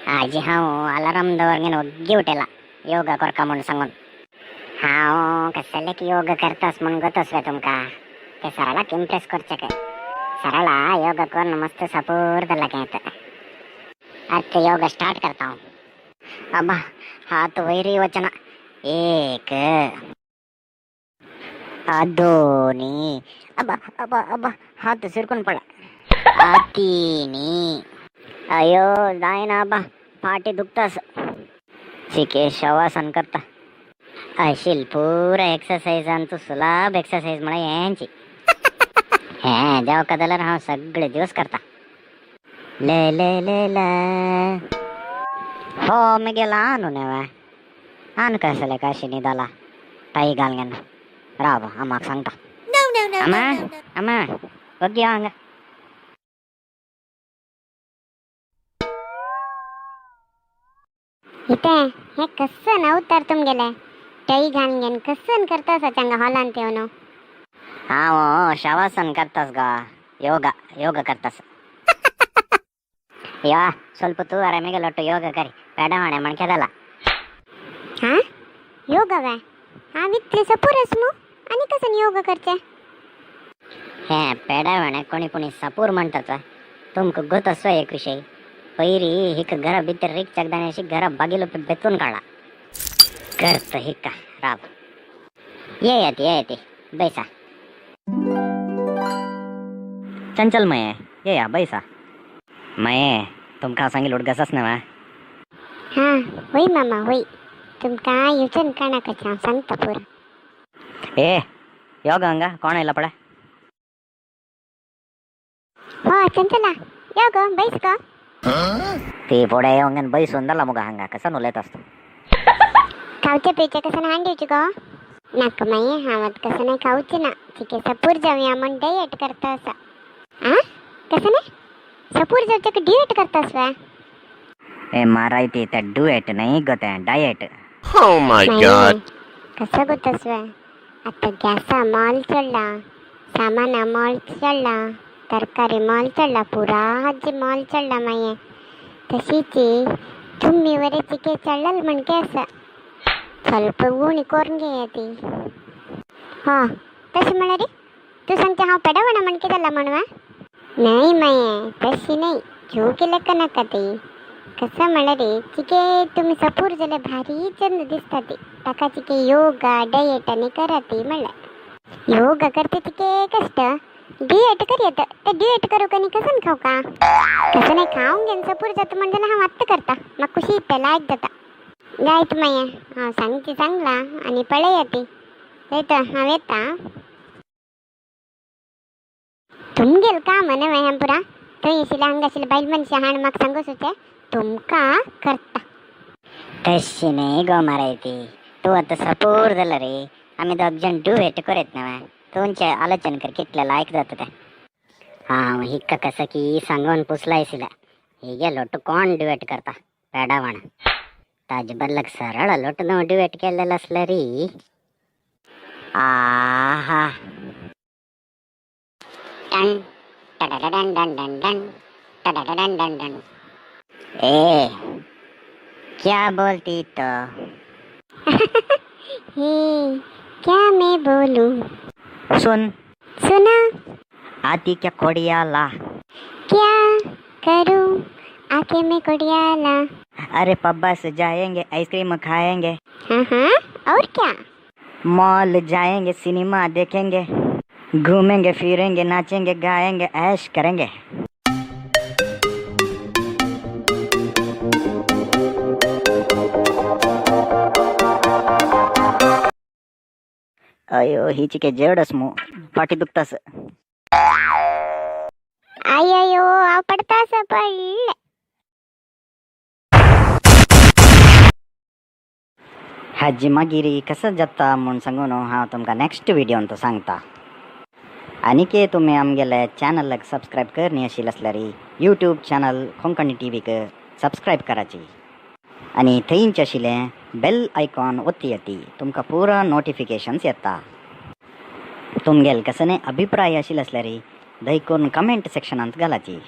आजी हांव अलार्म दवरगेन ओग्गी उठेला योगा करका म्हूण सांगून हांव कसलेक योगा करतास म्हूण गोतोस रे तुमका ते सरालाक इम्प्रेस करचे काय सराला योगा करून मस्त सपूर जालां येता आज योगा स्टार्ट करता हूँ अब्बा हाथ वैरी वचना एक दोनी अब्बा अब्बा अब्बा हाथ सिरकून पडला तीनी अयो जायना अब्बा पाठी दुखतास चिके शवासन करता अशील पूरा एक्सरसाइज अंतू सुलभ एक्सरसाइज मला यांची हे जेव्हा कदलर हा सगळे दिवस करता ले ले ले ले हो मी गेला आणू नेवा आण कसले काशी निदाला टाई घालगेन राव अम्माक सांगता अम्मा अम्मा बघ हंगा इथे हे कसं नवतर तुम गेले टई घालगेन कसं करतास चंगा हॉलान तेवनो हांव शवासन करतास गा योगा योगा करतास या ಸ್ವಲ್ಪ तू ಆರಾಮಿಗೆಲ್ಲೊಟ್ಟು ಯೋಗ ಕರಿ ಬೇಡ ಮಾಡೆ ಮಣ್ಕೆದಲ್ಲ हा योगा वे हा वितले सपूरस मु आणि कसं योगा करते हे पेडावणे कोणी कोणी सपूर म्हणतात तुमक गोत असो एक विषय पैरी हिक घरा भीतर रिक चगदाण्याशी घरा बागीलो बेतून काढला करत हिक्का राब ये येते बैसा चंचल मये ये या बैसा मये तुमका सांगिल उडगसस ना हा होई मामा होई तुमका योजन काना कचा सांगता पुरा ए ಯೋಗ ಹಂಗ ಕೋಣ ಇಲ್ಲ ಪಡ हो चंचला योगा बैस का ती पुढे येऊन बैसून झाला मग हंगा कसा नुलेत असतो खाऊच्या पेच्या कसं नाही हांडीवची का नाक माई हावत कसं नाही खाऊची ना ठीक सपूर जाऊया म्हण डाएट करता असा आ कसं नाही सपूर जाऊच्या का डिएट करतास वा ए मारायती त्या डुएट नाही गते डाएट Oh my god. कसं गोतस वा आता गॅसा माल चढला सामाना माल चढला तरकारी माल चढला पुरा हज्जी माल चढला माये तशीची तुम्ही वरेची के चढल म्हणके असं ಸ್ವಲ್ಪ ಊಣಿ ಕೋರ್ಗೆ ಐತಿ हा तशी म्हणा रे तू सांगते हा पेडवणा म्हणकेदಲ್ಲ म्हणवा नाही माये तशी नाही झोके लेಕ್ಕ नका कसं म्हणा रे चिके तुम्ही सपूर झाले भारी चंद दिसता ते टाका चिके योगा डाएट आणि करते म्हणलं योगा करते चिके कष्ट डिएट करूयात ते डिएट करू कनी कसं खाऊ का कसं नाही खाऊन घेऊन सपूर जातं म्हणजे हा आत्ता करता मग खुशी त्याला ऐक जाता गायत माया हा सांगते चांगला आणि पळे येते येतं हा येता तुम गेल का म्हणे माया पुरा तो येशीला हंगाशीला बैल मनशी हाण मग सांगूस होते तुमका करता तशी नाही गो मारायती तू आता सपूर झाला रे आम्ही दोघ जण डुएट करत ना तुमचे आलोचन कर कितल्याला ऐक जात ते हा हिक्का कसं की सांगून पुसलायसिला ಹೀಗೆ ಲೊಟ್ಟು कोण ಡಿವೇಟ್ करता पेडावण ताज बदलक सरळ लोट न डिवेट केलेलं असलं री आहा डन टडडन डन डन डन टडडन डन डन ए क्या बोलती तो हे क्या मैं बोलूं सुन सुना आती क्या कोडियाला क्या करूं आके मैं कोडियाला अरे पब्बा से जाएंगे आइसक्रीम खाएंगे हाँ और क्या मॉल जाएंगे सिनेमा देखेंगे घूमेंगे फिरेंगे नाचेंगे गाएंगे ऐश करेंगे अयो हिचिके जेवढस मू पाठी दुखतास अय्यो पडतास पडले हाजी मागिरी कसं जाता म्हणून सांगून हांव तुमकां नेक्स्ट व्हिडिओन तो सांगता आनीक तुमी आमगेले चॅनलाक सबस्क्रायब करनी आशिल्ले आसल्यार यूट्यूब चॅनल कोंकणी टीव्हीक सबस्क्रायब कराची आनी थंयच आशिल्लें बेल आयकॉन ओत्ती येती तुमकां पुरो नोटिफिकेशन्स येता तुमगेल कसं अभिप्राय आशिल्ले आसल्यार दय करून कमेंट सेक्शनांत घालाची